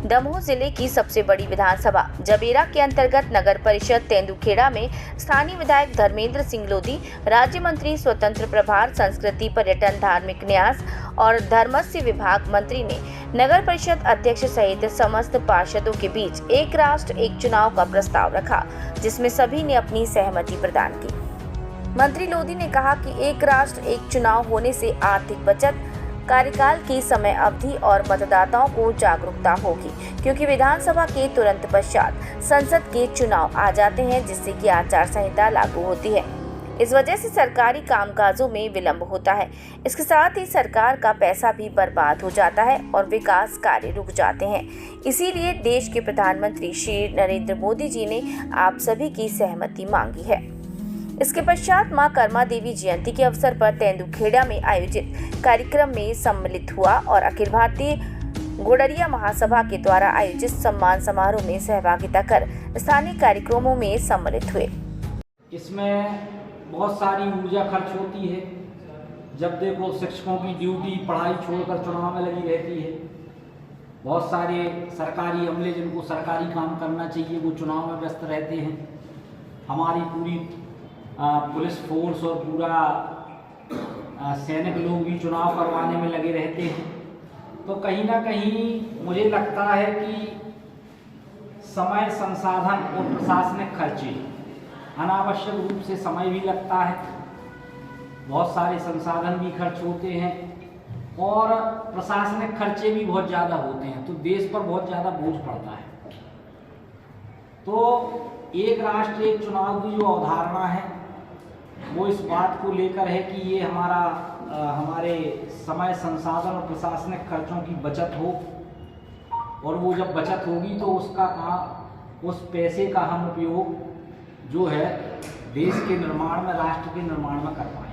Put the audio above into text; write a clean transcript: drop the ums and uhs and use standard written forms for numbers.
दमोह जिले की सबसे बड़ी विधानसभा जबेरा के अंतर्गत नगर परिषद तेंदुखेड़ा में स्थानीय विधायक धर्मेंद्र सिंह लोधी, राज्य मंत्री स्वतंत्र प्रभार, संस्कृति, पर्यटन, धार्मिक न्यास और धर्मस्य विभाग मंत्री ने नगर परिषद अध्यक्ष सहित समस्त पार्षदों के बीच एक राष्ट्र एक चुनाव का प्रस्ताव रखा, जिसमें सभी ने अपनी सहमति प्रदान की। मंत्री लोधी ने कहा कि एक राष्ट्र एक चुनाव होने से आर्थिक बचत, कार्यकाल की समय अवधि और मतदाताओं को जागरूकता होगी, क्योंकि विधानसभा के तुरंत पश्चात संसद के चुनाव आ जाते हैं, जिससे कि आचार संहिता लागू होती है। इस वजह से सरकारी कामकाजों में विलंब होता है। इसके साथ ही सरकार का पैसा भी बर्बाद हो जाता है और विकास कार्य रुक जाते हैं। इसीलिए देश के प्रधानमंत्री श्री नरेंद्र मोदी जी ने आप सभी की सहमति मांगी है। इसके पश्चात मां कर्मा देवी जयंती के अवसर पर तेंदुखेड़ा में आयोजित कार्यक्रम में सम्मिलित हुआ और अखिल भारतीय गोड़रिया महासभा के द्वारा आयोजित सम्मान समारोह में सहभागिता कर स्थानीय कार्यक्रमों में सम्मिलित हुए। इसमें बहुत सारी ऊर्जा खर्च होती है। जब देखो शिक्षकों की ड्यूटी पढ़ाई छोड़कर चुनाव में लगी रहती है। बहुत सारे सरकारी अमले जिनको सरकारी काम करना चाहिए वो चुनाव में व्यस्त रहते हैं। हमारी पूरी पुलिस फोर्स और पूरा सैनिक लोग भी चुनाव करवाने में लगे रहते हैं। तो कहीं ना कहीं मुझे लगता है कि समय, संसाधन और प्रशासनिक खर्चे, अनावश्यक रूप से समय भी लगता है, बहुत सारे संसाधन भी खर्च होते हैं और प्रशासनिक खर्चे भी बहुत ज़्यादा होते हैं, तो देश पर बहुत ज़्यादा बोझ पड़ता है। तो एक राष्ट्र एक चुनाव की जो अवधारणा है वो इस बात को लेकर है कि ये हमारे समय, संसाधन और प्रशासनिक खर्चों की बचत हो, और वो जब बचत होगी तो उस पैसे का हम उपयोग जो है देश के निर्माण में, राष्ट्र के निर्माण में कर पाएंगे।